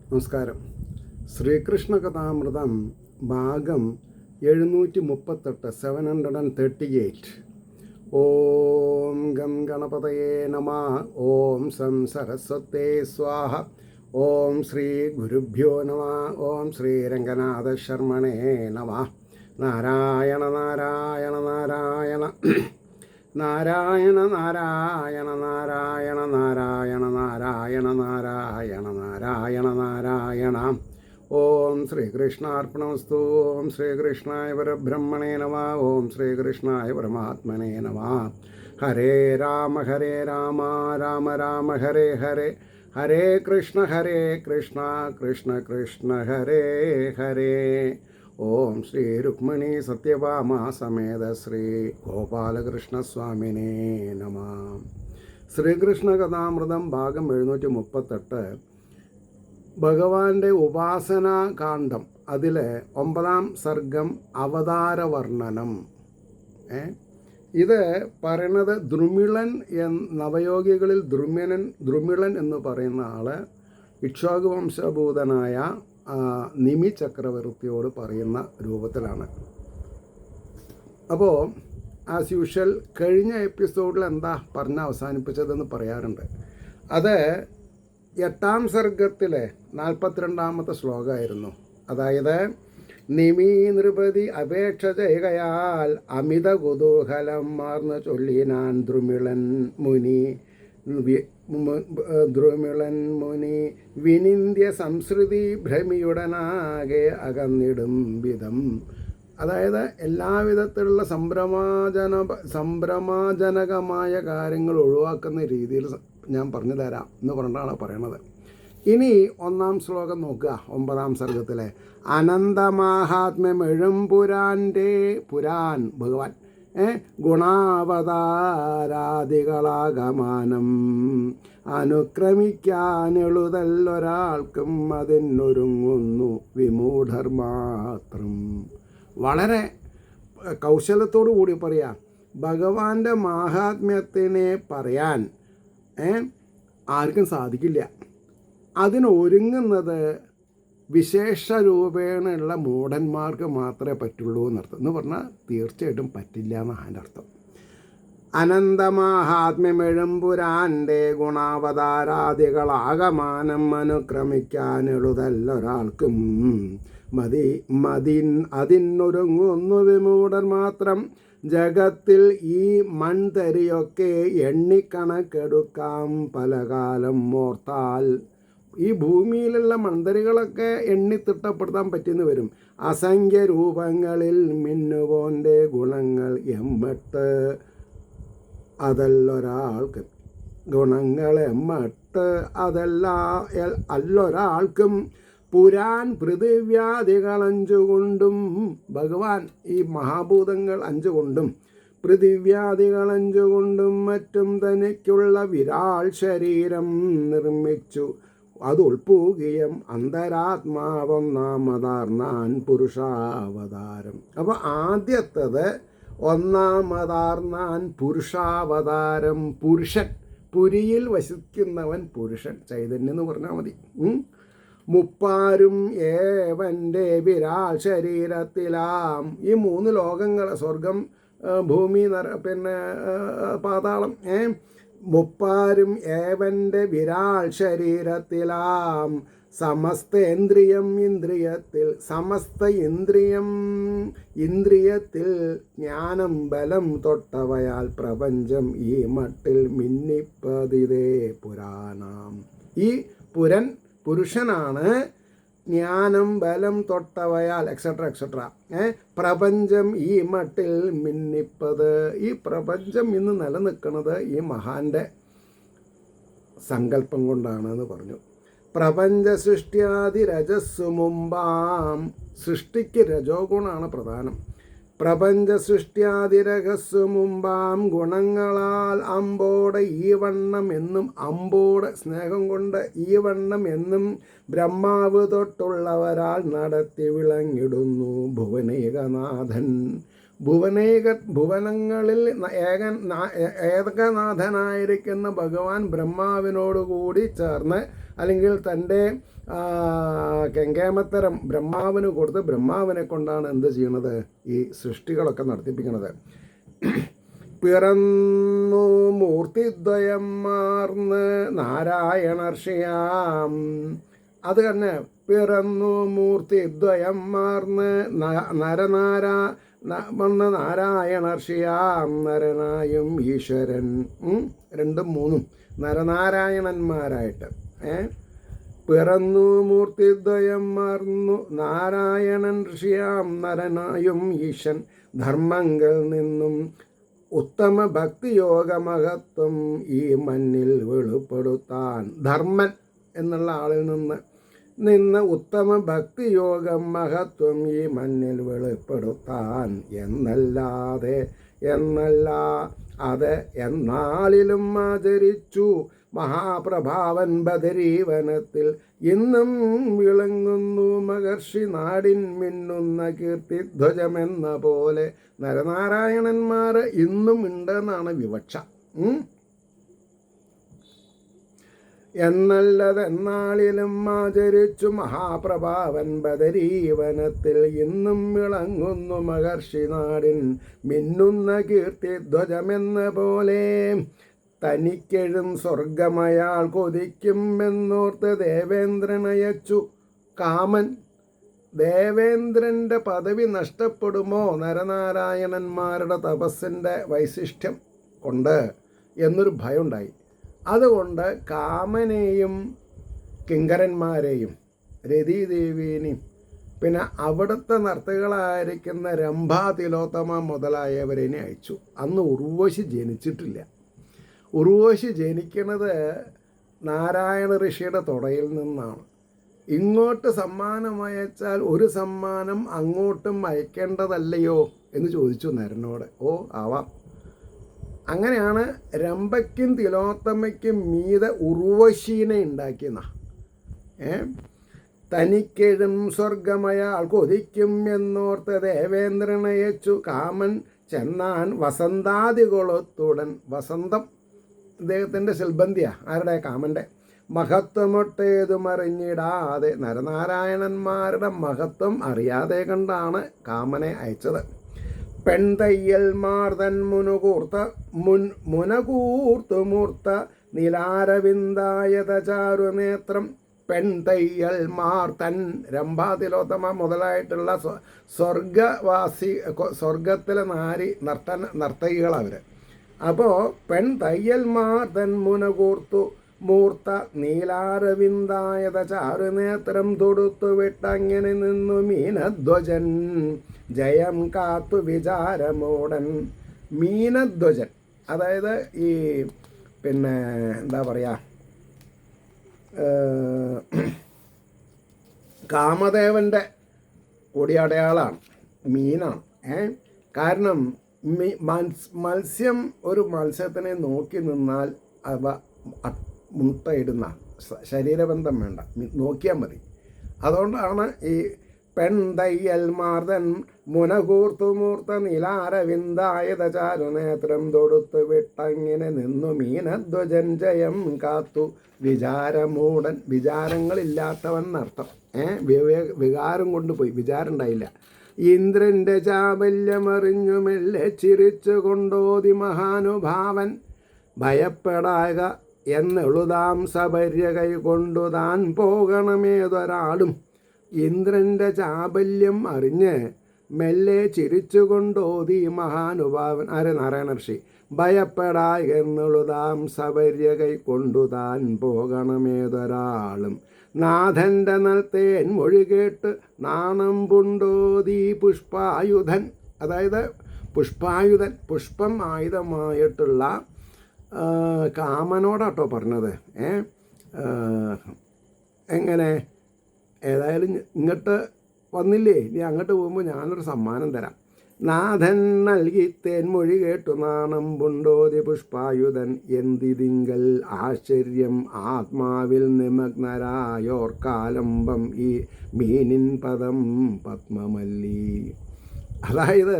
നമസ്കാരം. ശ്രീകൃഷ്ണ കഥാമൃതം ഭാഗം 738 738. ഓം ഗം ഗണപതയേ നമഃ. ഓം സം സരസ്വതേ സ്വാഹ. ഓം ശ്രീ ഗുരുഭ്യോ നമഃ. ഓം ശ്രീ രംഗനാഥ ശർമ്മണേ നമഃ. നാരായണ നാരായണ നാരായണ നാരായണ നാരായണ നാരായണ നാരായണ നാരായണ നാരായണ നാരായണ നാരായണ. ഓം ശ്രീകൃഷ്ണാർപ്പണമസ്തു. ഓം ശ്രീകൃഷ്ണായ പരബ്രഹ്മണേ നമഃ. ഓം ശ്രീകൃഷ്ണായ പരമാത്മനേ നമഃ. ഹരേ രാമ രാമ രാമ ഹരേ ഹരേ, ഹരേ കൃഷ്ണ കൃഷ്ണ കൃഷ്ണ ഹരേ ഹരേ. ഓം ശ്രീ രുക്മിണി സത്യഭാമ സമേത ശ്രീ ഗോപാലകൃഷ്ണസ്വാമിനേ നമ. ശ്രീകൃഷ്ണ കഥാമൃതം ഭാഗം 738. ഭഗവാന്റെ ഉപാസനാ കാണ്ഡം. അതിലെ 9-ാം സർഗം അവതാര വർണ്ണനം. ഇത് പറയണത് ദ്രുമിളൻ നവയോഗികളിൽ ദ്രുമിളൻ എന്ന് പറയുന്ന ആള് ഇക്ഷ്വാകു വംശഭൂതനായ നിമി ചക്രവർത്തിയോട് പറയുന്ന രൂപത്തിലാണ്. അപ്പോൾ ആസ് യൂഷ്വൽ കഴിഞ്ഞ എപ്പിസോഡിൽ എന്താ പറഞ്ഞ് അവസാനിപ്പിച്ചതെന്ന് പറയാറുണ്ട്. അത് 8-ാം സർഗത്തിലെ 42-ാമത്തെ ശ്ലോകമായിരുന്നു. അതായത് നിമി നൃപതി അപേക്ഷ ചെയ്യുകയാൽ അമിത കുതൂഹലം മാർന്ന് ചൊല്ലിനാൻ ദ്രുമിളൻ മുനി വിനിന്ദ്യ സംസ്കൃതി ഭ്രമിയുടനാകെ അകന്നിടും വിധം. അതായത് എല്ലാവിധത്തിലുള്ള സംഭ്രമാജനകമായ കാര്യങ്ങൾ ഒഴിവാക്കുന്ന രീതിയിൽ ഞാൻ പറഞ്ഞു തരാം എന്ന് പറഞ്ഞിട്ടാണ് പറയണത്. ഇനി 1-ാം ശ്ലോകം നോക്കുക. 9-ാം സർഗത്തിലെ അനന്തമാഹാത്മ്യമെഴും പുരാൻ ഭഗവാൻ ഗുണാവതാരാദികളാകമാനം അനുക്രമിക്കാനെളുതല്ലൊരാൾക്കും അതിനൊരുങ്ങുന്നു വിമൂഢർ മാത്രം. വളരെ കൗശലത്തോടു കൂടി പറയാം. ഭഗവാന്റെ മാഹാത്മ്യത്തിനെ പറയാൻ ആർക്കും സാധിക്കില്ല. അതിനൊരുങ്ങുന്നത് വിശേഷ രൂപേണയുള്ള മൂഢന്മാർക്ക് മാത്രമേ പറ്റുള്ളൂ എന്നർത്ഥം. എന്ന് പറഞ്ഞാൽ തീർച്ചയായിട്ടും പറ്റില്ല എന്നാണ് അതിൻ്റെ അർത്ഥം. അനന്തമാഹാത്മ്യമെഴുമ്പുരാൻ്റെ ഗുണാവതാരാദികളാകമാനം അനുക്രമിക്കാനെളുതല്ലൊരാൾക്കും അതിനൊരുങ്ങുന്നു വിമൂഢർ മാത്രം. ജഗത്തിൽ ഈ മൺതരിയൊക്കെ എണ്ണിക്കണക്കെടുക്കാം പലകാലം ഓർത്താൽ. ഈ ഭൂമിയിലുള്ള മൺതരികളൊക്കെ എണ്ണിത്തിട്ടപ്പെടുത്താൻ പറ്റിയെന്ന് വരും. അസംഖ്യ രൂപങ്ങളിൽ മിന്നുപോൻ്റെ ഗുണങ്ങൾ 8 അതല്ലൊരാൾക്ക്. ഗുണങ്ങൾ 8 അല്ലൊരാൾക്കും. പുരാൻ പൃഥിവ്യാദികൾ 5 കൊണ്ടും ഭഗവാൻ ഈ മഹാഭൂതങ്ങൾ 5 കൊണ്ടും പൃഥിവ്യാദികൾ 5 കൊണ്ടും മറ്റും തനിക്കുള്ള വിരാൾ ശരീരം നിർമ്മിച്ചു അത് ഉൾപ്പൂകിയം അന്തരാത്മാവൊന്നാമതാർന്നാൻ പുരുഷാവതാരം. അപ്പോൾ ആദ്യത്തത് ഒന്നാമതാർന്നാൻ പുരുഷാവതാരം. പുരുഷൻ, പുരിയിൽ വസിക്കുന്നവൻ പുരുഷൻ, ചൈതന്യം എന്ന് പറഞ്ഞാൽ മതി. മുപ്പാരും ഏവൻ്റെ വിരാൾ ശരീരത്തിലാം. ഈ 3 ലോകങ്ങൾ, സ്വർഗം, ഭൂമി, പാതാളം, മുപ്പാരും ഏവൻ്റെ വിരാൾ ശരീരത്തിലാം. സമസ്ത ഇന്ദ്രിയത്തിൽ ജ്ഞാനം ബലം തൊട്ടവയാൽ പ്രപഞ്ചം ഈ മട്ടിൽ മിന്നിപ്പതിതേ പുരാണം. ഈ പുരുഷനാണ് ജ്ഞാനം ബലം തൊട്ടവയാൽ എക്സെട്ര പ്രപഞ്ചം ഈ മട്ടിൽ മിന്നിപ്പത്. ഈ പ്രപഞ്ചം ഇന്ന് നിലനിൽക്കുന്നത് ഈ മഹാന്റെ സങ്കല്പം കൊണ്ടാണ് എന്ന് പറഞ്ഞു. പ്രപഞ്ച സൃഷ്ടിയാദി രജസ്സു മുമ്പാം. സൃഷ്ടിക്ക് രജോ ഗുണമാണ് പ്രധാനം. പ്രപഞ്ച സൃഷ്ടിയാതിരഹസ്സു മുമ്പാം ഗുണങ്ങളാൽ അമ്പോടെ ഈ വണ്ണം എന്നും, അമ്പോടെ സ്നേഹം കൊണ്ട് ഈ വണ്ണം എന്നും ബ്രഹ്മാവ് തൊട്ടുള്ളവരാൽ നടത്തി വിളങ്ങിടുന്നു ഭുവനേകനാഥൻ. ഭുവനങ്ങളിൽ ഏകനാഥനായിരിക്കുന്ന ഭഗവാൻ ബ്രഹ്മാവിനോടുകൂടി ചേർന്ന് അല്ലെങ്കിൽ തൻ്റെ കെങ്കേമത്തരം ബ്രഹ്മാവിന് കൊടുത്ത് ബ്രഹ്മാവിനെ കൊണ്ടാണ് എന്ത് ചെയ്യണത്, ഈ സൃഷ്ടികളൊക്കെ നടത്തിപ്പിക്കണത്. പിറന്നു മൂർത്തിദ്വയം മാർന്ന് നാരായണർഷിയാം. അത് തന്നെ, പിറന്നു മൂർത്തിദ്വയം മാർന്ന് നാരായണർഷിയാം. നരനായും ഈശ്വരൻ, രണ്ടും മൂന്നും നരനാരായണന്മാരായിട്ട് പിറന്നു മൂർത്തിദ്വയം മാർന്നു നാരായണൻ ഋഷിയാം. നരനായും ഈശൻ ധർമ്മങ്ങൾ നിന്നും ഉത്തമ ഭക്തിയോഗ മഹത്വം ഈ മണ്ണിൽ വെളിപ്പെടുത്താൻ. ധർമ്മൻ എന്നുള്ള ആളിൽ നിന്ന് ഉത്തമ ഭക്തിയോഗം മഹത്വം ഈ മണ്ണിൽ വെളിപ്പെടുത്താൻ എന്നല്ല അത് എന്നാളിലും ആചരിച്ചു മഹാപ്രഭാവൻ ബദരീവനത്തിൽ. ഇന്നും വിളങ്ങുന്നു മഹർഷി നാടിൻ മിന്നുന്ന കീർത്തിധ്വജമെന്ന പോലെ. നരനാരായണന്മാർ ഇന്നും ഉണ്ടെന്നാണ് വിവക്ഷ. എന്നല്ലതെന്നാളിലും ആചരിച്ചു മഹാപ്രഭാവൻ ബദരീവനത്തിൽ. ഇന്നും വിളങ്ങുന്നു മഹർഷി നാടിൻ മിന്നുന്ന കീർത്തിധ്വജമെന്ന പോലെ. തനിക്കെഴും സ്വർഗമയാൾ കൊതിക്കും എന്നോർത്ത് ദേവേന്ദ്രനയച്ചു കാമൻ. ദേവേന്ദ്രൻ്റെ പദവി നഷ്ടപ്പെടുമോ നരനാരായണന്മാരുടെ തപസ്സിൻ്റെ വൈശിഷ്ട്യം കൊണ്ട് എന്നൊരു ഭയമുണ്ടായി. അതുകൊണ്ട് കാമനെയും കിങ്കരന്മാരെയും രതീദേവീനെയും പിന്നെ അവിടുത്തെ നർത്തകളായിരിക്കുന്ന രംഭാ തിലോത്തമ മുതലായവരെന്നെ അയച്ചു. അന്ന് ഉർവശി ജനിച്ചിട്ടില്ല. ഉർവശി ജനിക്കുന്നത് നാരായണ ഋഷിയുടെ തുടയിൽ നിന്നാണ്. ഇങ്ങോട്ട് സമ്മാനം അയച്ചാൽ ഒരു സമ്മാനം അങ്ങോട്ടും അയക്കേണ്ടതല്ലയോ എന്ന് ചോദിച്ചു നരനോട്. ഓ ആവാം. അങ്ങനെയാണ് രംഭയ്ക്കും തിലോത്തമയ്ക്കും മീതെ ഉർവശീനെ ഉണ്ടാക്കിയെന്ന. തനിക്കെഴും സ്വർഗമയാൾ കൊതിക്കും എന്നോർത്ത് ദേവേന്ദ്രനയച്ചു കാമൻ ചെന്നാൻ വസന്താദികൊളുത്തുടൻ. വസന്തം ഇദ്ദേഹത്തിൻ്റെ ശിൽബന്ധിയാണ്. ആരുടെ? കാമൻ്റെ. മഹത്വമൊട്ടേതും അറിഞ്ഞിടാതെ, നരനാരായണന്മാരുടെ മഹത്വം അറിയാതെ കണ്ടാണ് കാമനെ അയച്ചത്. പെൺതയ്യൽമാർ തൻ മുനകൂർത്തു മൂർത്ത നിലാരവിന്ദായത ചാരുനേത്രം. പെൺതയ്യൽമാർ തൻ രംഭാതിലോത്തമ മുതലായിട്ടുള്ള സ്വർഗത്തിലെ നർത്തകികളവർ. അപ്പോൾ പെൺതയ്യൽമാർ തൻ മുനകൂർത്തു മൂർത്ത നീലാരവിന്ദായത ചാരുനേത്രം തൊടുത്തു വിട്ടങ്ങനെ നിന്നു മീനധ്വജൻ ജയം കാത്തു വിചാരമോടൻ. മീനധ്വജൻ അതായത് ഈ പിന്നെ എന്താ പറയുക, കാമദേവൻ്റെ കൊടിയടയാളാണ്, മീനാണ്. കാരണം മത്സ്യം ഒരു മത്സ്യത്തിനെ നോക്കി നിന്നാൽ അവ മുട്ടയിടുന്ന, ശരീരബന്ധം വേണ്ട, നോക്കിയാൽ മതി. അതുകൊണ്ടാണ് ഈ പെൺതയ്യൽമാർതൻ മുനകൂർത്തു മൂർത്ത നിലാരവിന്ദായത ചാരുനേത്രം തൊടുത്തു വിട്ടങ്ങനെ നിന്നു മീനധ്വജൻ ജയം കാത്തു വിചാരമൂടൻ. വിചാരങ്ങളില്ലാത്തവൻ എന്നർത്ഥം. വികാരം കൊണ്ടുപോയി, വിചാരം ഉണ്ടായില്ല. ഇന്ദ്രൻ്റെ ചാബല്യമറിഞ്ഞു മെല്ലെ ചിരിച്ചു കൊണ്ടോതി മഹാനുഭാവൻ. ഭയപ്പെടാക എന്നെളുതാം സബര്യ കൈകൊണ്ടു താൻ പോകണമേതൊരാളും. ഇന്ദ്രൻ്റെ ചാബല്യം അറിഞ്ഞ് മെല്ലെ ചിരിച്ചുകൊണ്ടോതി മഹാനുഭാവൻ. ആരെ? നാരായണ ഋഷി. ഭയപ്പെടായ എന്നുളുതാം സബര്യ കൈകൊണ്ടു താൻ പോകണമേതൊരാളും. നാഥൻ്റെ നൽത്തേൻ മൊഴി കേട്ട് നാണം പുണ്ടോതി പുഷ്പായുധൻ. അതായത് പുഷ്പായുധൻ, പുഷ്പം ആയുധമായിട്ടുള്ള കാമനോടാട്ടോ പറഞ്ഞത്. എങ്ങനെ? ഏതായാലും ഇങ്ങോട്ട് വന്നില്ലേ, ഇനി അങ്ങോട്ട് പോകുമ്പോൾ ഞാനൊരു സമ്മാനം തരാം. നാഥൻ നൽകി തേൻമൊഴി കേട്ടു നാണം പുണ്ടോതി പുഷ്പായുധൻ. എന്തിതിങ്കൽ ആശ്ചര്യം ആത്മാവിൽ നിമഗ്നരായോർക്കാലംബം ഈ മീനിൻ പദം പത്മമല്ലി. അതായത്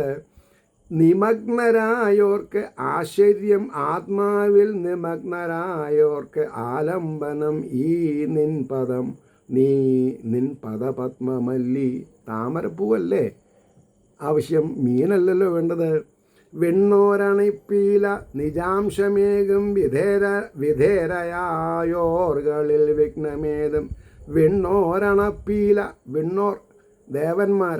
നിമഗ്നരായോർക്ക് ആശ്ചര്യം, ആത്മാവിൽ നിമഗ്നരായോർക്ക് ആലംബനം ഈ നിൻ പദം നിൻ പദപത്മമല്ലി. താമരപ്പൂവല്ലേ ആവശ്യം, മീനല്ലല്ലോ വേണ്ടത്. വെണ്ണോരണിപ്പീല നിജാംശമേകും വിധേരയായോർകളിൽ വിഘ്നമേതും. വെണ്ണോരണപ്പീല, വെണ്ണോർ ദേവന്മാർ,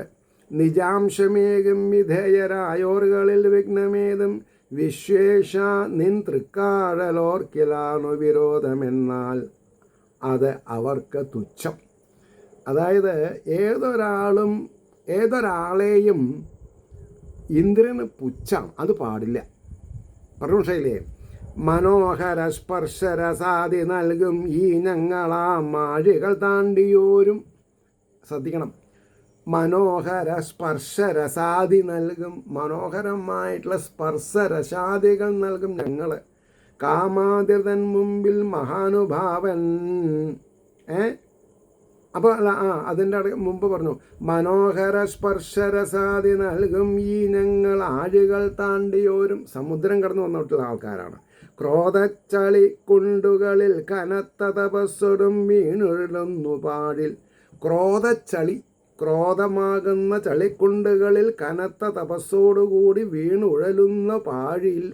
നിജാംശമേകും വിധേയരായോർകളിൽ വിഘ്നമേതും. വിശ്വേഷ നിൻ തൃക്കാഴലോർക്കിലാണു വിരോധമെന്നാൽ അത് അവർക്ക് തുച്ഛം. അതായത് ഏതൊരാളെയും ഇന്ദ്രന് പുച്ഛാണ്, അത് പാടില്ല. പറഞ്ഞു ശൈലേ. മനോഹര സ്പർശരസാദി നൽകും ഈ ഞങ്ങളാ മാഴികൾ താണ്ടിയോരും. ശ്രദ്ധിക്കണം, മനോഹര സ്പർശരസാദി നൽകും, മനോഹരമായിട്ടുള്ള സ്പർശരസാദികൾ നൽകും ഞങ്ങൾ. കാമാതിർതൻ മുമ്പിൽ മഹാനുഭാവൻ. അപ്പോൾ അതിൻ്റെ മുമ്പ് പറഞ്ഞു, മനോഹര സ്പർശരസാദി നൽകും ഈ ഞങ്ങൾ ആഴികൾ താണ്ടിയോരും. സമുദ്രം കടന്നു വന്നിട്ടുള്ള ആൾക്കാരാണ്. ക്രോധച്ചളി കുണ്ടുകളിൽ കനത്ത തപസ്സൊടും വീണുഴലുന്നു പാഴിൽ. ക്രോധച്ചളി, ക്രോധമാകുന്ന ചളിക്കുണ്ടുകളിൽ കനത്ത തപസ്സോടുകൂടി വീണുഴലുന്ന പാഴിൽ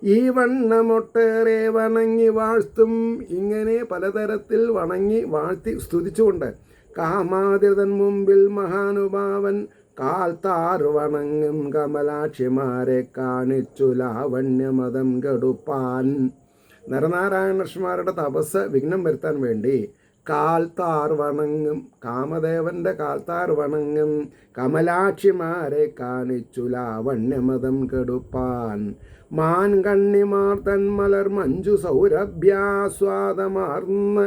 ഈ വണ്ണമൊട്ടേറെ വണങ്ങി വാഴ്ത്തും. ഇങ്ങനെ പലതരത്തിൽ വണങ്ങി വാഴ്ത്തി സ്തുതിച്ചുകൊണ്ട് കാമാതിർതൻ മുമ്പിൽ മഹാനുഭാവൻ കാൽത്താർ വണങ്ങും കമലാക്ഷിമാരെ കാണിച്ചു ലാവണ്യമതം കെടുപ്പാൻ. നരനാരായണന്മാരുടെ തപസ് വിഘ്നം വരുത്താൻ വേണ്ടി കാൽത്താർ വണങ്ങും, കാമദേവൻ്റെ കാൽത്താർ വണങ്ങും കമലാക്ഷിമാരെ കാണിച്ചു ലാവണ്യമതം കെടുപ്പാൻ. മാൻ കണ്ണിമാർ തന്മലർ മഞ്ജു സൗരഭ്യാസ്വാദമാർന്ന്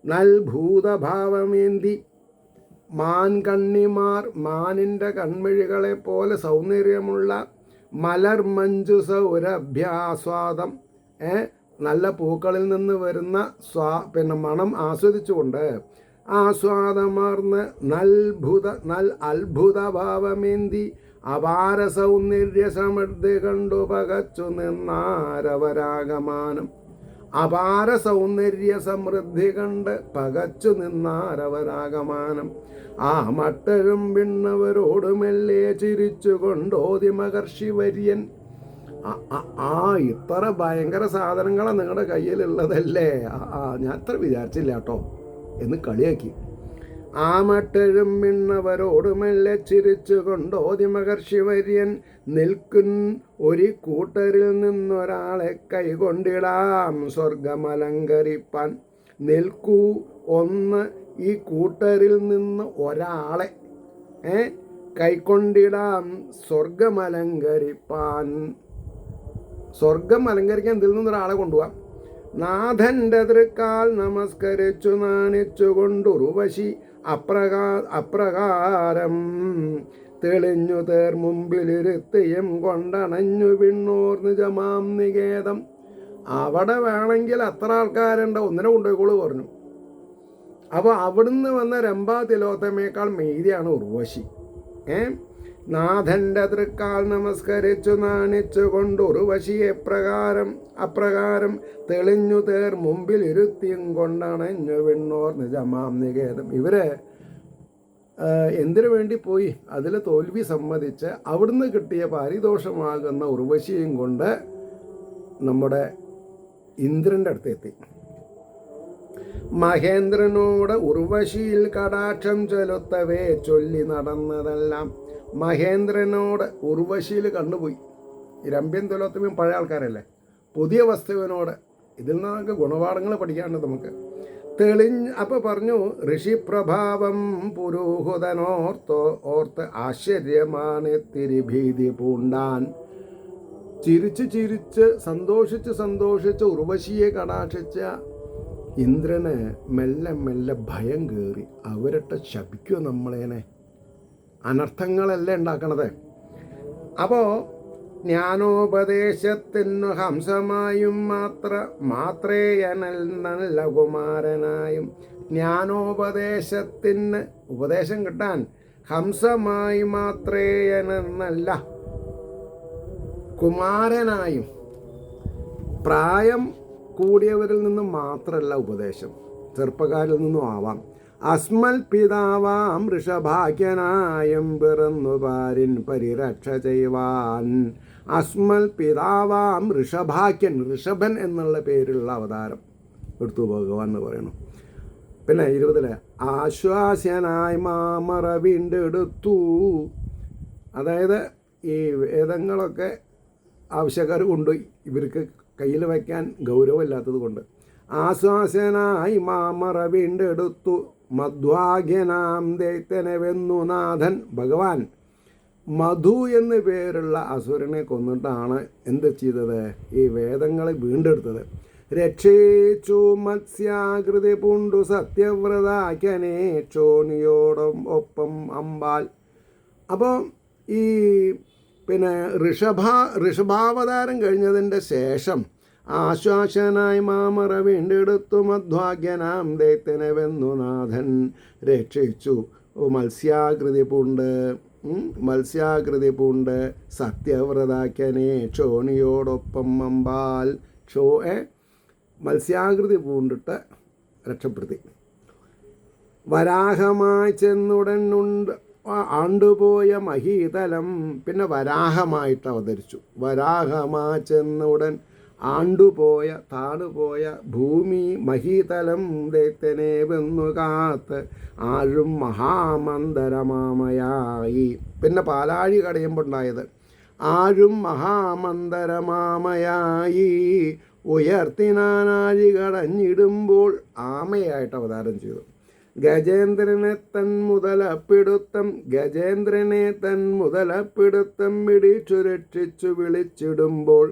നൽഭൂതഭാവമേന്തി. മാൻ കണ്ണിമാർ, മാനിൻ്റെ കൺമിഴികളെ പോലെ സൗന്ദര്യമുള്ള മലർ മഞ്ജു സൗരഭ്യാസ്വാദം, നല്ല പൂക്കളിൽ നിന്ന് വരുന്ന മണം ആസ്വദിച്ചുകൊണ്ട് ആസ്വാദമാർന്ന് അത്ഭുതഭാവമേന്തി അപാര സൗന്ദര്യ സമൃദ്ധി കണ്ടു പകച്ചു നിന്നാരവരാഗമാനം. അപാര സൗന്ദര്യ സമൃദ്ധി കണ്ട് പകച്ചു നിന്നാരവരാഗമാനം. ആ മട്ടഴും പിന്നവരോടുമെല്ലേ ചിരിച്ചു കൊണ്ടോതി മഹർഷി വര്യൻ. ഇത്ര ഭയങ്കര സാധനങ്ങളാണ് നിങ്ങളുടെ കയ്യിലുള്ളതല്ലേ, ഞാൻ അത്ര വിചാരിച്ചില്ല കേട്ടോ എന്ന് കളിയാക്കി. ആ മട്ടഴും പിന്നവരോടുമെല്ലെ ചിരിച്ചു കൊണ്ടോതി മഹർഷി വര്യൻ. നിൽക്കും ഒരു കൂട്ടരിൽ നിന്നൊരാളെ കൈകൊണ്ടിടാം സ്വർഗമലങ്കരിപ്പാൻ. നിൽക്കൂ, ഒന്ന് ഈ കൂട്ടരിൽ നിന്ന് ഒരാളെ കൈക്കൊണ്ടിടാം സ്വർഗമലങ്കരിപ്പാൻ. സ്വർഗം അലങ്കരിക്കാൻ ഇതിൽ നിന്നൊരാളെ കൊണ്ടുപോകാം. നാഥൻ്റെ തൃക്കാൽ നമസ്കരിച്ചു നാണിച്ചുകൊണ്ട് ഉർവശി അപ്രകാരം തെളിഞ്ഞു തേർ മുമ്പിലിരുത്തിയും കൊണ്ടണഞ്ഞു വിണ്ണോർ നിജമാം നികേതം. അവിടെ വേണമെങ്കിൽ അത്ര ആൾക്കാരുണ്ട്, ഒന്നിനെ കൊണ്ടുപോയിക്കോളൂ പറഞ്ഞു. അപ്പോൾ അവിടുന്ന് വന്ന രംഭാ തിലോത്തമേക്കാൾ മീതിയാണ് ഉർവശി. നാഥൻ്റെ തൃക്കാൽ നമസ്കരിച്ചു നാണിച്ചുകൊണ്ട് ഉർവശിയെ അപ്രകാരം തെളിഞ്ഞു തേർ മുമ്പിൽ ഇരുത്തിയും കൊണ്ടണഞ്ഞു വിണ്ണോർ നിജമാം നികേതം. ഇവര് എന്തിനു വേണ്ടി പോയി? അതിൽ തോൽവി സമ്മതിച്ച് അവിടുന്ന് കിട്ടിയ പാരിതോഷമാകുന്ന ഉർവശിയും കൊണ്ട് നമ്മുടെ ഇന്ദ്രൻ്റെ അടുത്തെത്തി. മഹേന്ദ്രനോട് ഉർവശിയിൽ കടാക്ഷം ചെലുത്തവേ ചൊല്ലി നടന്നതെല്ലാം. മഹേന്ദ്രനോട് ഉർവശിയിൽ കണ്ടുപോയി. രമ്യൻ തുലോത്തമയും പഴയ ആൾക്കാരല്ലേ. പുതിയ വസ്തുവിനോട് ഇതിൽ നിന്ന് നമുക്ക് ഗുണപാഠങ്ങൾ പഠിക്കാനുണ്ട് നമുക്ക്. അപ്പോൾ പറഞ്ഞു, ഋഷിപ്രഭാവം പുരോഹിതനോർത്ത് ആശ്ചര്യമാണ് തിരിഭീതി പൂണ്ടാൻ. ചിരിച്ച് സന്തോഷിച്ച് ഉർവശിയെ കടാക്ഷിച്ച ഇന്ദ്രന് മെല്ലെ ഭയം കയറി. അവരട്ട് ശപിക്കുമോ നമ്മളേനെ? അനർത്ഥങ്ങളല്ലേ ഉണ്ടാക്കണത്. അപ്പോൾ ജ്ഞാനോപദേശത്തിനു ഹംസമായും മാത്രേയനൽ നല്ല കുമാരനായും. ജ്ഞാനോപദേശത്തിന് ഉപദേശം കിട്ടാൻ ഹംസമായി മാത്രേയനെന്നല്ല കുമാരനായും. പ്രായം കൂടിയവരിൽ നിന്ന് മാത്രമല്ല ഉപദേശം, ചെറുപ്പക്കാരിൽ നിന്നും ആവാം. അസ്മൽ പിതാവാം ഋഷഭാഗ്യനായം പിറന്നു പാരിൻ പരിരക്ഷ ചെയ്യുവാൻ. അസ്മൽ പിതാവാം ഋഷഭാഗ്യൻ, ഋഷഭൻ എന്നുള്ള പേരിലുള്ള അവതാരം എടുത്തു ഭഗവാൻ എന്ന് പറയണം. പിന്നെ 20 ആശ്വാസ്യനായി മാമറ വീണ്ടെടുത്തു. അതായത് ഈ വേദങ്ങളൊക്കെ ആവശ്യക്കാർ കൊണ്ടുപോയി, ഇവർക്ക് കയ്യിൽ വയ്ക്കാൻ ഗൗരവമില്ലാത്തത് കൊണ്ട്. ആശ്വാസനായി മാമറ വീണ്ടെടുത്തു മധ്വാഗ്യനാം ദൈത്യനെവെന്നു നാഥൻ. ഭഗവാൻ മധു എന്ന് പേരുള്ള അസുരനെ കൊന്നിട്ടാണ് എന്ത് ചെയ്തത്? ഈ വേദങ്ങളെ വീണ്ടെടുത്തത്. രക്ഷിച്ചു മത്സ്യാകൃതി പൂണ്ടു സത്യവ്രതാക്കനെ ക്ഷോണിയോടും ഒപ്പം അമ്പാൽ. അപ്പോൾ ഈ പിന്നെ ഋഷഭാവതാരം കഴിഞ്ഞതിൻ്റെ ശേഷം ആശ്വാസനായി മാമറ വീണ്ടെടുത്തു മധ്വാഗ്യനാം ദൈത്യനെവെന്നു നാഥൻ രക്ഷിച്ചു മത്സ്യാകൃതി പൂണ്ട് സത്യവ്രതാക്കനെ ക്ഷോണിയോടൊപ്പം അമ്പാൽ. മത്സ്യാകൃതി പൂണ്ടിട്ട് രക്ഷപ്പെടുത്തി. വരാഹമായി ചെന്നുടൻ ആണ്ടുപോയ മഹീതലം. പിന്നെ വരാഹമായിട്ട് അവതരിച്ചു. വരാഹമാ ചെന്നുടൻ താണുപോയ ഭൂമി മഹീതലം ദൈത്യനെ വെന്നു കാത്ത് ആഴും മഹാമന്ദരമാമയായി. പിന്നെ പാലാഴി കടയുമ്പോൾ ഉണ്ടായത് ആഴും മഹാമന്ദരമാമയായി. ഉയർത്തിനാനാഴി കടഞ്ഞിടുമ്പോൾ ആമയായിട്ട് അവതാരം ചെയ്തു. ഗജേന്ദ്രനെ തൻ മുതലപ്പിടുത്തം പിടിച്ചു രക്ഷിച്ചു വിളിച്ചിടുമ്പോൾ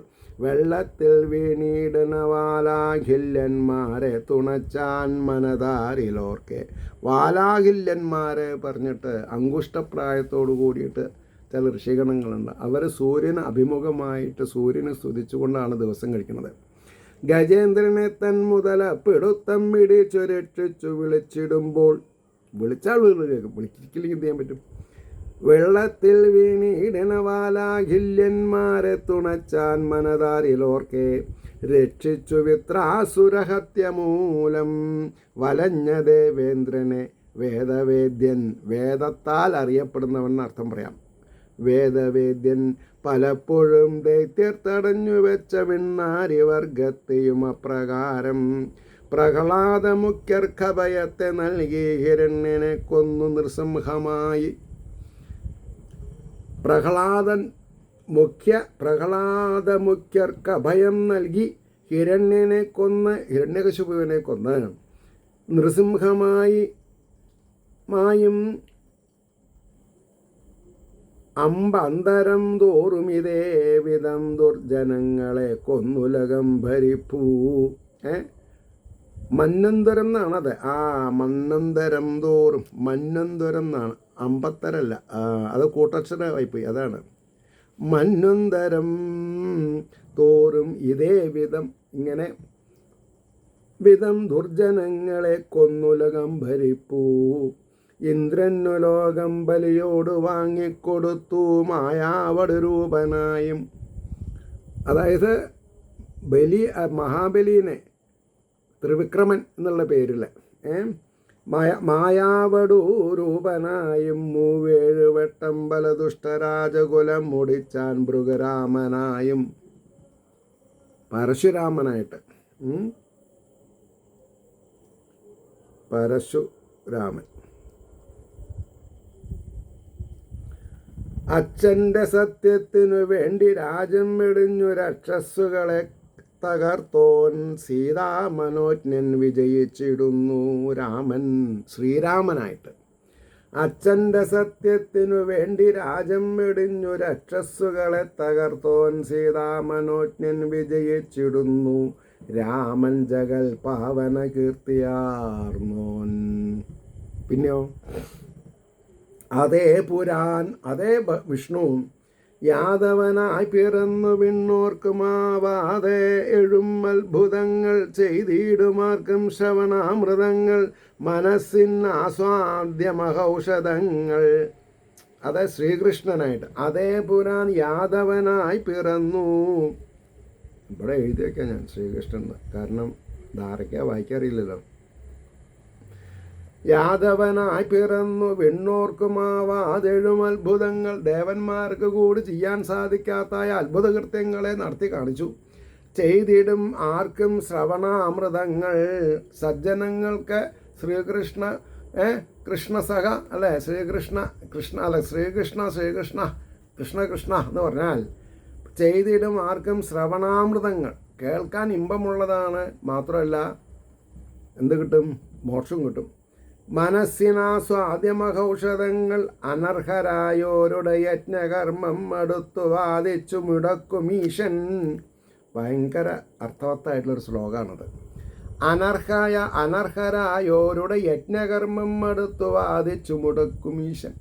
വെള്ളത്തിൽ വീണീടനവാലാഖില്യന്മാരെ തുണച്ചാൻ മനതാരിലോർക്കെ. വാലാഖില്യന്മാരെ പറഞ്ഞിട്ട് അങ്കുഷ്ടപ്രായത്തോടു കൂടിയിട്ട് ചില ഋഷിഗണങ്ങളുണ്ട്. അവർ സൂര്യന് അഭിമുഖമായിട്ട് സൂര്യനെ സ്തുതിച്ചുകൊണ്ടാണ് ദിവസം കഴിക്കുന്നത്. ഗജേന്ദ്രനെ തൻ മുതലപ്പിടുത്തം പിടിച്ചു രക്ഷിച്ചു വിളിച്ചിടുമ്പോൾ, വിളിച്ചാൽ കേൾക്കും, വിളിച്ചിരിക്കില്ലെങ്കിൽ എന്ത് ചെയ്യാൻ പറ്റും? വെള്ളത്തിൽ വീണീടനവാലാഖില്യന്മാരെ തുണച്ചാൻ മനതാരിലോർക്കെ രക്ഷിച്ചു വിത്രാസുരഹത്യമൂലം വലഞ്ഞ ദേവേന്ദ്രനെ വേദവേദ്യൻ. വേദത്താൽ അറിയപ്പെടുന്നവൻ അർത്ഥം പറയാം. വേദവേദ്യൻ പലപ്പോഴും ദൈത്യർ തടഞ്ഞു വെച്ച വിണ്ണാരിവർഗത്തെയും അപ്രകാരം പ്രഹ്ലാദമുഖ്യർക്കഭയത്തെ നൽകി ഹിരണ്യനെ കൊന്നു നൃസിംഹമായി. പ്രഹ്ലാദമുഖ്യർക്ക് അഭയം നൽകി ഹിരണ്യനെ കൊന്ന്, ഹിരണ്യകശിപുവിനെ കൊന്ന് നൃസിംഹമായും അമ്പന്തരം തോറും ഇതേ വിധം ദുർജനങ്ങളെ കൊന്നുലകം ഭരിപ്പൂ. മന്നന്തരം എന്നാണത്. മന്നന്തരം തോറും, മന്നന്തരം എന്നാണ്, അമ്പത്തരല്ല, അത് കൂട്ടക്ഷരമായിപ്പോയി, അതാണ്. മന്നന്തരം തോറും ഇതേ വിധം, ഇങ്ങനെ വിധം ദുർജനങ്ങളെ കൊന്നുലകം ഭരിപ്പൂ. ഇന്ദ്രനു ലോകം ബലിയോട് വാങ്ങിക്കൊടുത്തു മായാവട് രൂപനായും. അതായത് മഹാബലിനെ ത്രിവിക്രമൻ എന്നുള്ള പേരിൽ മായാവടു രൂപനായും 37 വട്ടം ബലദുഷ്ടരാജകുലം മുടിച്ചാൻ ഭൃഗരാമനായും. പരശുരാമനായിട്ട്, പരശുരാമൻ. അച്ഛൻ്റെ സത്യത്തിനു വേണ്ടി രാജ്യം വെടിഞ്ഞു രക്ഷസ്സുകളെ തകർത്തോൻ സീതാമനോജ്ഞൻ വിജയിച്ചിടുന്നു. രാമൻ ശ്രീരാമനായിട്ട്. അച്ഛൻ്റെ സത്യത്തിനു വേണ്ടി രാജ്യം വെടിഞ്ഞു രക്ഷസ്സുകളെ തകർത്തോൻ സീതാമനോജ്ഞൻ വിജയിച്ചിടുന്നു. രാമൻ ജഗൽ പാവന കീർത്തിയാർന്നോൻ. പിന്നെയോ അതേ വിഷ്ണു യാദവനായി പിറന്നു വിണ്ണോർക്കുമാവാതെ എഴും അത്ഭുതങ്ങൾ ചെയ്തിടുമാർക്കും ശ്രവണാമൃതങ്ങൾ മനസ്സിനാസ്വാദ്യമഹൌഷധങ്ങൾ. അത് ശ്രീകൃഷ്ണനായിട്ട്. അതേ പുരാൻ യാദവനായി പിറന്നു. ഇവിടെ എഴുതി വയ്ക്കാം ഞാൻ ശ്രീകൃഷ്ണൻ, കാരണം ധാരയ്ക്ക വായിക്കാറില്ലല്ലോ. യാദവനായി പിറന്നു വെണ്ണോർക്കുമാവാതെഴും അത്ഭുതങ്ങൾ ദേവന്മാർക്ക് കൂടി ചെയ്യാൻ സാധിക്കാത്തായ അത്ഭുത കൃത്യങ്ങളെ നടത്തി കാണിച്ചു. ചെയ്തിടും ആർക്കും ശ്രവണാമൃതങ്ങൾ. സജ്ജനങ്ങൾക്ക് ശ്രീകൃഷ്ണ കൃഷ്ണസഹ അല്ലേ, ശ്രീകൃഷ്ണ കൃഷ്ണ അല്ല ശ്രീകൃഷ്ണ ശ്രീകൃഷ്ണ കൃഷ്ണ കൃഷ്ണ എന്ന് പറഞ്ഞാൽ ചെയ്തിടും ആർക്കും ശ്രവണാമൃതങ്ങൾ. കേൾക്കാൻ ഇമ്പമുള്ളതാണ്, മാത്രമല്ല എന്ത് കിട്ടും? മോക്ഷം കിട്ടും. മനസ്സിനാസ്വാദ്യമഹൌഷധങ്ങൾ അനർഹരായോരുടെ യജ്ഞകർമ്മം അടുത്തു വാദിച്ചു മുടക്കും ഈശൻ. ഭയങ്കര അർത്ഥവത്തായിട്ടുള്ളൊരു ശ്ലോകമാണത്. അനർഹരായോരുടെ യജ്ഞകർമ്മം അടുത്തു വാദിച്ചു മുടക്കും ഈശൻ.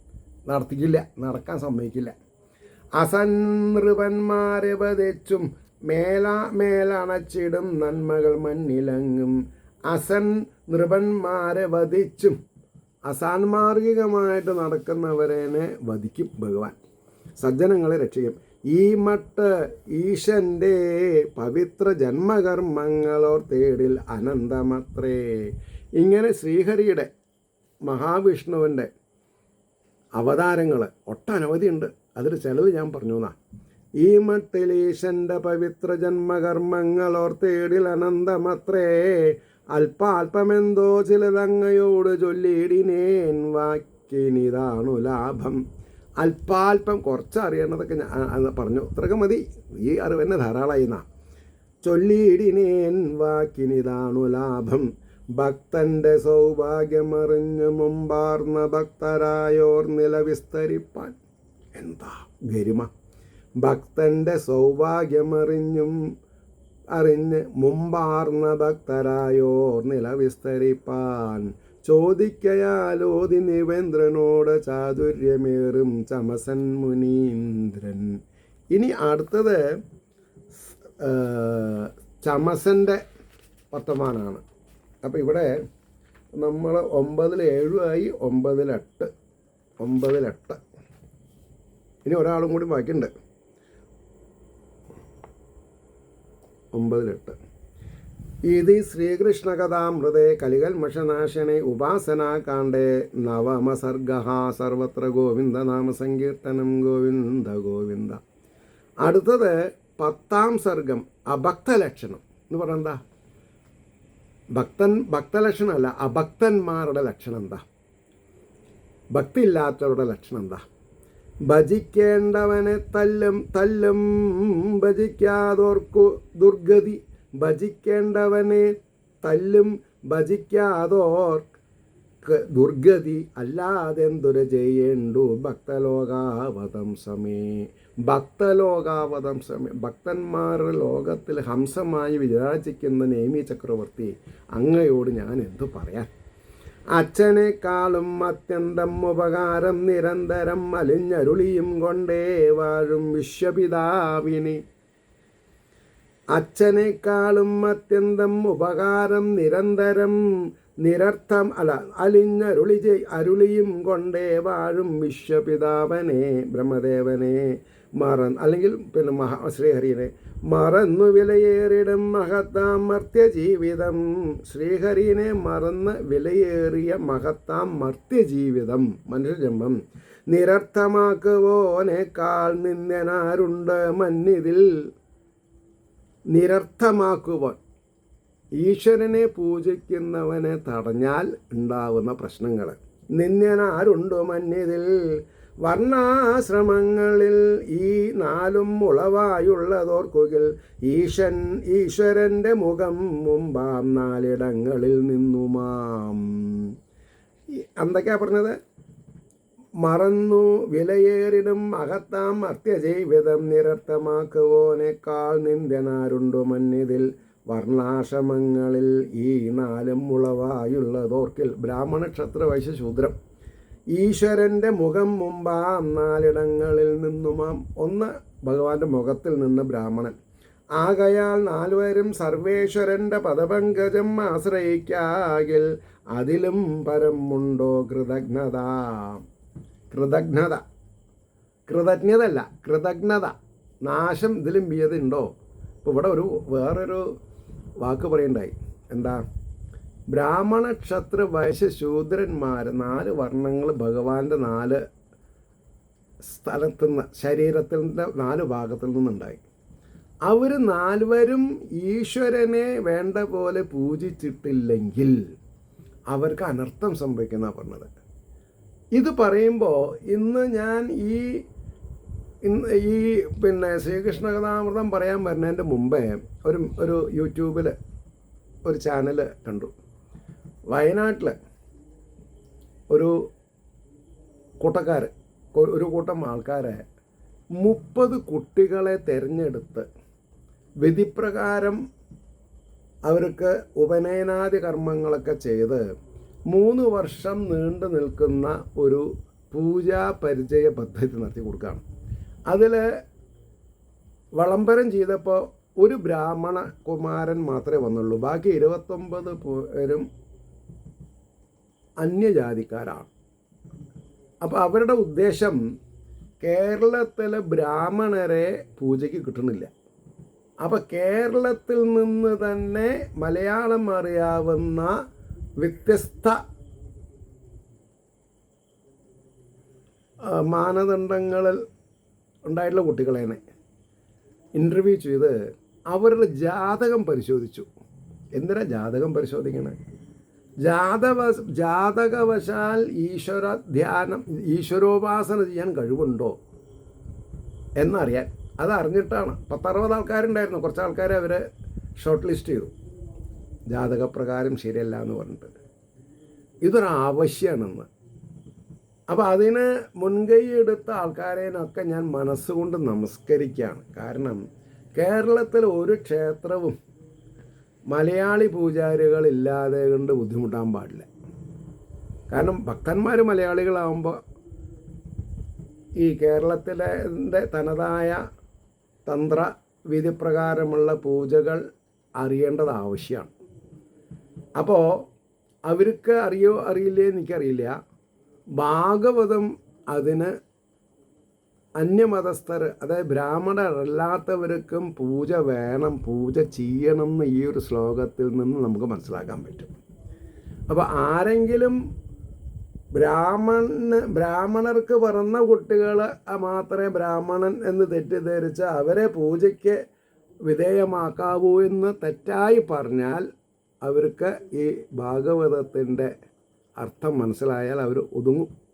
നടത്തിക്കില്ല, നടക്കാൻ സമ്മതിക്കില്ല. അസൻനൃപന്മാരെ വധിച്ചും മേലണച്ചിടും നന്മകൾ മണ്ണിലങ്ങും. നൃപന്മാരെ വധിച്ചും അസാൻമാർഗികമായിട്ട് നടക്കുന്നവരെ വധിക്കും ഭഗവാൻ. സജ്ജനങ്ങളെ രക്ഷിക്കും. ഈ മട്ട് ഈശൻ്റെ പവിത്ര ജന്മകർമ്മങ്ങളോർ തേടിൽ അനന്തമത്രേ. ഇങ്ങനെ ശ്രീഹരിയുടെ മഹാവിഷ്ണുവിൻ്റെ അവതാരങ്ങൾ ഒട്ടനവധിയുണ്ട്. അതിൽ ചിലത് ഞാൻ പറഞ്ഞു എന്നാ. ഈ മട്ടിൽ ഈശൻ്റെ പവിത്ര ജന്മകർമ്മങ്ങളോർ തേടിൽ അനന്തമത്രേ. അല്പാൽപമെന്തോ ചിലതങ്ങയോട് ചൊല്ലിയിടിനേൻ വാക്കിനിതാണു ലാഭം. അല്പാൽപം കുറച്ച് അറിയണതൊക്കെ ഞാൻ പറഞ്ഞു, ഇത്രയൊക്കെ മതി. ഈ അറിവ് തന്നെ ധാരാളമായി എന്നാ. ചൊല്ലിയിടിനേൻ വാക്കിനിതാണു ലാഭം. ഭക്തൻ്റെ സൗഭാഗ്യമറിഞ്ഞു മുമ്പാർന്ന ഭക്തരായോർ നില വിസ്തരിപ്പാൻ. എന്താ ഗരിമ! ഭക്തൻ്റെ അറിഞ്ഞ് മുമ്പാർന്ന ഭക്തരായോർ നില വിസ്തരിപ്പാൻ. ചോദിക്കയാലോതി നിവേന്ദ്രനോട് ചാതുര്യമേറും ചമസൻ മുനീന്ദ്രൻ. ഇനി അടുത്തത് ചമസൻ്റെ വർത്തമാനമാണ്. അപ്പോൾ ഇവിടെ നമ്മൾ 9-7 ആയി, 9-8. ഇനി ഒരാളും കൂടി ബാക്കിയുണ്ട്. 9-8. ഇത് ശ്രീകൃഷ്ണ കഥാമൃതേ കലികൽമഷനാശനെ ഉപാസനാകാണ്ഡേ നവമസർഗ. സർവത്ര ഗോവിന്ദ നാമ സങ്കീർത്തനം ഗോവിന്ദ ഗോവിന്ദ. അടുത്തത് 10ാം സർഗം അഭക്തലക്ഷണം എന്ന് പറഞ്ഞാൽ എന്താ? ഭക്തലക്ഷണമല്ല, അഭക്തന്മാരുടെ ലക്ഷണം എന്താ? ഭക്തി ഇല്ലാത്തവരുടെ ലക്ഷണം എന്താ? ഭജിക്കേണ്ടവനെ തല്ലും ഭജിക്കാതോർക്കു ദുർഗതി. ഭജിക്കേണ്ടവനെ തല്ലും ഭജിക്കാതോർക്ക് ദുർഗതി. അല്ലാതെന്തൊരു ചെയ്യേണ്ടു ഭക്തലോകാവതംസമേ. ഭക്തലോകാവതംസമേ. ഭക്തന്മാരുടെ ലോകത്തിൽ ഹംസമായി വിരാജിക്കുന്ന നേമി ചക്രവർത്തി, അങ്ങയോട് ഞാൻ എന്തു പറയാൻ? അച്ഛനേക്കാളും അത്യന്തം ഉപകാരം നിരന്തരം അലിഞ്ഞരുളിയും കൊണ്ടേ വാഴും വിശ്വപിതാവിനെ. അച്ഛനേക്കാളും അത്യന്തം ഉപകാരം നിരന്തരം അരുളിയും കൊണ്ടേ വാഴും വിശ്വപിതാവനെ ബ്രഹ്മദേവനെ അല്ലെങ്കിൽ പിന്നെ ശ്രീഹരിനെ മറന്നു വിലയേറിടും മഹത്താം മർത്യജീവിതം. ശ്രീഹരിനെ മറന്ന് വിലയേറിയ മഹത്താം മർത്യജീവിതം, മനുഷ്യജന്മം നിരർത്ഥമാക്കുവോനേക്കാൾ നിന്ദ്യനാരുണ്ട് മന്നിതിൽ. നിരർത്ഥമാക്കുവാൻ, ഈശ്വരനെ പൂജിക്കുന്നവനെ തടഞ്ഞാൽ ഉണ്ടാവുന്ന പ്രശ്നങ്ങൾ. നിന്ദ്യനാരുണ്ടോ മന്നിതിൽ. വർണ്ണാശ്രമങ്ങളിൽ ഈ 4 ഉളവായുള്ളതോർക്കുകിൽ ഈശ്വരൻ്റെ മുഖം മുമ്പാം 4 ഇടങ്ങളിൽ നിന്നുമാം. എന്തൊക്കെയാ പറഞ്ഞത്? മറന്നു വിലയേറിടും മഹത്താം മർത്യജീവിതം നിരർത്ഥമാക്കുവോനേക്കാൾ നിന്ദ്യനാരുണ്ടു മന്നിതിൽ. വർണ്ണാശ്രമങ്ങളിൽ ഈ 4 ഉളവായുള്ളതോർക്കിൽ ബ്രാഹ്മണ ക്ഷത്ര വൈശ്യ ശൂദ്രം. ഈശ്വരൻ്റെ മുഖം മുമ്പാം 4 ഇടങ്ങളിൽ നിന്നുമാം. 1 ഭഗവാന്റെ മുഖത്തിൽ നിന്ന് ബ്രാഹ്മണൻ. ആകയാൽ 4 സർവേശ്വരൻ്റെ പദപങ്കജം ആശ്രയിക്കാകിൽ അതിലും പരമുണ്ടോ കൃതജ്ഞത. കൃതജ്ഞതല്ല, കൃതജ്ഞത. നാശം ഇതിലും ഭീയതുണ്ടോ? ഇപ്പോൾ ഇവിടെ വേറൊരു വാക്ക് പറയണ്ടായി. എന്താ? ബ്രാഹ്മണ ക്ഷത്ര വൈശ്യ ശൂദ്രന്മാർ 4 വർണ്ണങ്ങൾ ഭഗവാന്റെ 4 സ്ഥലത്തുനിന്ന് ശരീരത്തിൻ്റെ 4 ഭാഗത്തിൽ നിന്നുണ്ടായി. അവർ 4 ഈശ്വരനെ വേണ്ട പോലെ പൂജിച്ചിട്ടില്ലെങ്കിൽ അവർക്ക് അനർത്ഥം സംഭവിക്കുന്ന പറഞ്ഞത്. ഇത് പറയുമ്പോൾ ഇന്ന് ഞാൻ ഈ ശ്രീകൃഷ്ണ കഥാമൃതം പറയാൻ വരുന്നതിൻ്റെ മുമ്പേ ഒരു യൂട്യൂബിൽ ഒരു ചാനൽ കണ്ടു. വയനാട്ടിൽ ഒരു കൂട്ടം ആൾക്കാരെ 30 കുട്ടികളെ തിരഞ്ഞെടുത്ത് വിധിപ്രകാരം അവർക്ക് ഉപനയനാദി കർമ്മങ്ങളൊക്കെ ചെയ്ത് 3 വർഷം നീണ്ടു നിൽക്കുന്ന ഒരു പൂജാ പരിചയ പദ്ധതി നടത്തി കൊടുക്കുകയാണ്. അതിൽ വിളംബരം ചെയ്തപ്പോൾ ഒരു ബ്രാഹ്മണ കുമാരൻ മാത്രമേ വന്നുള്ളൂ. ബാക്കി 29 പേരും അന്യജാതിക്കാരാണ്. അപ്പോൾ അവരുടെ ഉദ്ദേശം കേരളത്തിലെ ബ്രാഹ്മണരെ പൂജയ്ക്ക് കിട്ടണില്ല. അപ്പോൾ കേരളത്തിൽ നിന്ന് തന്നെ മലയാളം അറിയാവുന്ന വ്യത്യസ്ത മാനദണ്ഡങ്ങളിൽ ഉണ്ടായിട്ടുള്ള കുട്ടികളെ ഇൻ്റർവ്യൂ ചെയ്ത് അവരുടെ ജാതകം പരിശോധിച്ചു. എന്തിനാ ജാതകം പരിശോധിക്കണേ? ജാതകവശാൽ ഈശ്വരോപാസന ചെയ്യാൻ കഴിവുണ്ടോ എന്നറിയാൻ. അതറിഞ്ഞിട്ടാണ് 10-60 ആൾക്കാരുണ്ടായിരുന്നു. കുറച്ച് ആൾക്കാരെ അവർ ഷോർട്ട് ലിസ്റ്റ് ചെയ്തു. ജാതകപ്രകാരം ശരിയല്ല എന്ന് പറഞ്ഞിട്ട്. ഇതൊരാവശ്യമാണെന്ന്. അപ്പോൾ അതിന് മുൻകൈ എടുത്ത ആൾക്കാരേനൊക്കെ ഞാൻ മനസ്സുകൊണ്ട് നമസ്കരിക്കുകയാണ്. കാരണം കേരളത്തിൽ ഒരു ക്ഷേത്രവും മലയാളി പൂജാരികളില്ലാതെ കൊണ്ട് ബുദ്ധിമുട്ടാൻ പാടില്ല. കാരണം ഭക്തന്മാർ മലയാളികളാവുമ്പോൾ ഈ കേരളത്തിലെ തനതായ തന്ത്ര വിധിപ്രകാരമുള്ള പൂജകൾ അറിയേണ്ടത് ആവശ്യമാണ്. അപ്പോൾ അവർക്ക് അറിയില്ലേ എനിക്കറിയില്ല. ഭാഗവതം അതിന് അന്യമതസ്ഥർ, അതായത് ബ്രാഹ്മണരല്ലാത്തവർക്കും പൂജ വേണം, പൂജ ചെയ്യണം എന്ന് ഈ ഒരു ശ്ലോകത്തിൽ നിന്ന് നമുക്ക് മനസ്സിലാക്കാൻ പറ്റും. അപ്പോൾ ആരെങ്കിലും ബ്രാഹ്മണർക്ക് പിറന്ന കുട്ടികൾ മാത്രമേ ബ്രാഹ്മണൻ എന്ന് തെറ്റിദ്ധരിച്ച് അവരെ പൂജയ്ക്ക് വിധേയമാക്കാവൂ എന്ന് തെറ്റായി പറഞ്ഞാൽ അവർക്ക് ഈ ഭാഗവതത്തിൻ്റെ അർത്ഥം മനസ്സിലായാൽ അവർ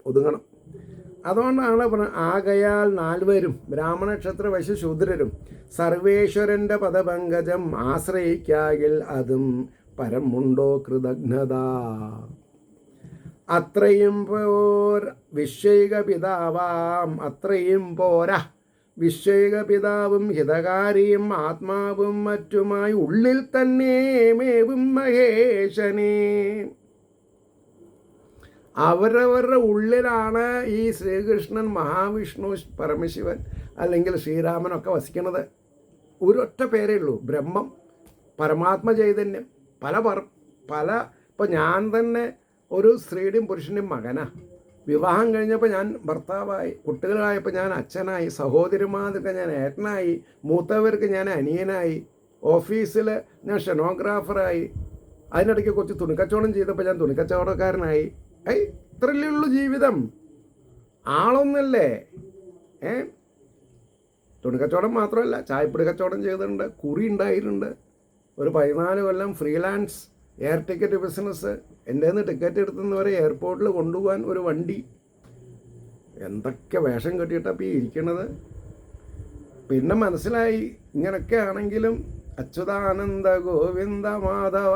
ഒതുങ്ങണം. അതുകൊണ്ടാണ് പറഞ്ഞത്, ആകയാൽ 4 ബ്രാഹ്മണ ക്ഷത്ര വൈശ്യ ശൂദ്രരും സർവേശ്വരൻ്റെ പദപങ്കജം ആശ്രയിക്കാകിൽ അതും പരമുണ്ടോ കൃതജ്ഞത. അത്രയും വിശ്വൈക പിതാവാം, അത്രയും പോരാ വിശ്വൈക പിതാവും ഹിതകാരിയും ആത്മാവും മറ്റുമായി ഉള്ളിൽ തന്നെ മേവും മഹേശനെ. അവരവരുടെ ഉള്ളിലാണ് ഈ ശ്രീകൃഷ്ണൻ, മഹാവിഷ്ണു, പരമശിവൻ അല്ലെങ്കിൽ ശ്രീരാമനൊക്കെ വസിക്കുന്നത്. ഒരൊറ്റ പേരേ ഉള്ളൂ, ബ്രഹ്മം, പരമാത്മ ചൈതന്യം. ഇപ്പോൾ ഞാൻ തന്നെ ഒരു സ്ത്രീയുടെയും പുരുഷൻ്റെയും മകനാ. വിവാഹം കഴിഞ്ഞപ്പോൾ ഞാൻ ഭർത്താവായി, കുട്ടികളായപ്പോൾ ഞാൻ അച്ഛനായി, സഹോദരിമാർക്ക് ഞാൻ ഏട്ടനായി, മൂത്തവർക്ക് ഞാൻ അനിയനായി, ഓഫീസിൽ ഞാൻ സ്റ്റെനോഗ്രാഫറായി, അതിനിടയ്ക്ക് കുറച്ച് തുണിക്കച്ചവടം ചെയ്തപ്പോൾ ഞാൻ തുണിക്കച്ചവടക്കാരനായി. ഇത്രയല്ലേ ഉള്ളൂ ജീവിതം. ആളൊന്നല്ലേ. തുണിക്കച്ചവടം മാത്രമല്ല, ചായപ്പൊടി കച്ചവടം ചെയ്തിട്ടുണ്ട്, കുറി ഉണ്ടായിട്ടുണ്ട്. ഒരു 14 കൊല്ലം ഫ്രീലാൻസ് എയർ ടിക്കറ്റ് ബിസിനസ്. എൻ്റെ നിന്ന് ടിക്കറ്റ് എടുത്തുന്നവരെ എയർപോർട്ടിൽ കൊണ്ടുപോകാൻ ഒരു വണ്ടി. എന്തൊക്കെ വേഷം കെട്ടിയിട്ടപ്പോൾ ഈ ഇരിക്കണത്. പിന്നെ മനസ്സിലായി, ഇങ്ങനൊക്കെ ആണെങ്കിലും അച്യുതാനന്ദ ഗോവിന്ദ മാധവ,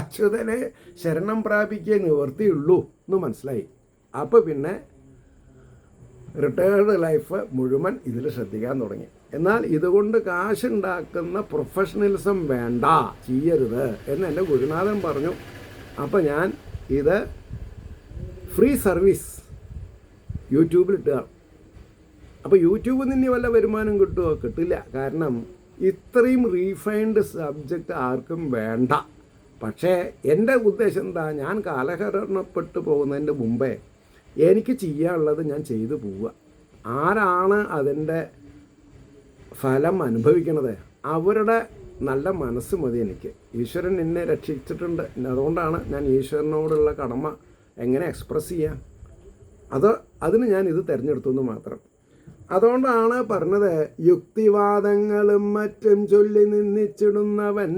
അച്യുതനെ ശരണം പ്രാപിക്കേ നിവർത്തിയുള്ളൂ എന്ന് മനസ്സിലായി. അപ്പോൾ പിന്നെ റിട്ടയേർഡ് ലൈഫ് മുഴുവൻ ഇതിൽ ശ്രദ്ധിക്കാൻ തുടങ്ങി. എന്നാൽ ഇതുകൊണ്ട് കാശുണ്ടാക്കുന്ന പ്രൊഫഷണലിസം വേണ്ട, ചെയ്യരുത് എന്ന് എൻ്റെ ഗുരുനാഥൻ പറഞ്ഞു. അപ്പോൾ ഞാൻ ഇത് ഫ്രീ സർവീസ് യൂട്യൂബിൽ ഇട്ടുക. അപ്പോൾ യൂട്യൂബിൽ നിന്ന് വല്ല വരുമാനം കിട്ടുമോ? കിട്ടില്ല. കാരണം ഇത്രയും റീഫൈൻഡ് സബ്ജക്റ്റ് ആർക്കും വേണ്ട. പക്ഷേ എൻ്റെ ഉദ്ദേശം എന്താ, ഞാൻ കാലഹരണപ്പെട്ടു പോകുന്നതിൻ്റെ മുമ്പേ എനിക്ക് ചെയ്യാനുള്ളത് ഞാൻ ചെയ്തു പോവുക. ആരാണ് അതിൻ്റെ ഫലം അനുഭവിക്കുന്നത്? അവരുടെ നല്ല മനസ്സ് മതി എനിക്ക്. ഈശ്വരൻ എന്നെ രക്ഷിച്ചിട്ടുണ്ട്. അതുകൊണ്ടാണ് ഞാൻ ഈശ്വരനോടുള്ള കടമ എങ്ങനെ എക്സ്പ്രസ് ചെയ്യാം, അതിന് ഞാൻ ഇത് തിരഞ്ഞെടുത്തു എന്ന് മാത്രം. അതുകൊണ്ടാണ് പറഞ്ഞത്, യുക്തിവാദങ്ങളും മറ്റും ചൊല്ലി നിന്ദിച്ചിടുന്നവൻ,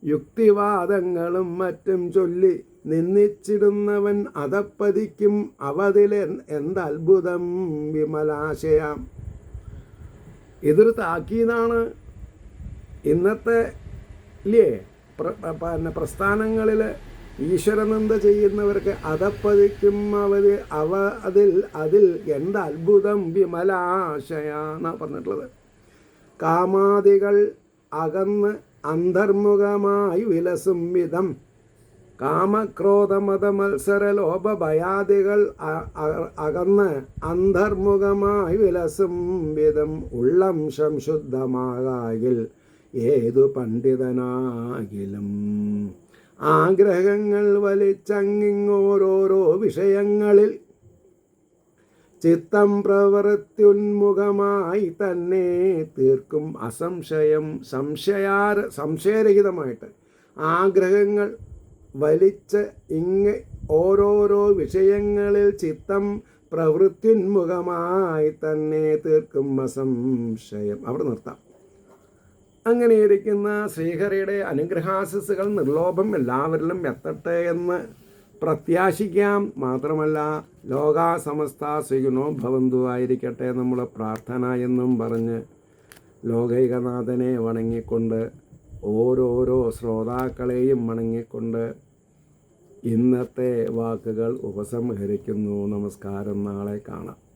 യുക്തിവാദങ്ങളും മറ്റും ചൊല്ലി നിന്ദിച്ചിടുന്നവൻ അതപ്പതിക്കും അവതിൽ എന്തത്ഭുതം വിമലാശയാം. ഇതൊരു താക്കീതാണ്. ഇന്നത്തെ പ്രസ്ഥാനങ്ങളിൽ ഈശ്വരനിന്ദ ചെയ്യുന്നവർക്ക് അതപ്പതിക്കും അതിൽ എന്തത്ഭുതം വിമലാശയാന്നാ പറഞ്ഞിട്ടുള്ളത്. കാമാദികൾ അകന്ന് അന്തർമുഖമായി വിലസും വിധം, കാമക്രോധമത മത്സര ലോഭഭയാദികൾ അകന്ന് അന്തർമുഖമായി വിലസും വിധം, ഉള്ളം സംശുദ്ധമാകാകിൽ ഏതു പണ്ഡിതനാകിലും. ആഗ്രഹങ്ങൾ വലിച്ചങ്ങിങ്ങോരോരോ വിഷയങ്ങളിൽ ചിത്തം പ്രവൃത്യുന്മുഖമായി തന്നെ തീർക്കും അസംശയം. സംശയരഹിതമായിട്ട് ആഗ്രഹങ്ങൾ വലിച്ച് ഓരോരോ വിഷയങ്ങളിൽ ചിത്തം പ്രവൃത്യുന്മുഖമായി തന്നെ തീർക്കും അസംശയം. അവിടെ നിർത്താം. അങ്ങനെയിരിക്കുന്ന ശ്രീഹരിയുടെ അനുഗ്രഹാശിസുകൾ നിർലോഭം എല്ലാവരിലും എത്തട്ടെ എന്ന് പ്രത്യാശിക്കാം. മാത്രമല്ല, ലോകാ സമസ്ത സുഖിനോ ഭവന്തു ആയിരിക്കട്ടെ നമ്മുടെ പ്രാർത്ഥന എന്നും പറഞ്ഞ് ലോകൈകനാഥനെ വണങ്ങിക്കൊണ്ട്, ഓരോരോ ശ്രോതാക്കളെയും വണങ്ങിക്കൊണ്ട് ഇന്നത്തെ വാക്കുകൾ ഉപസംഹരിക്കുന്നു. നമസ്കാരം. നാളെ കാണാം.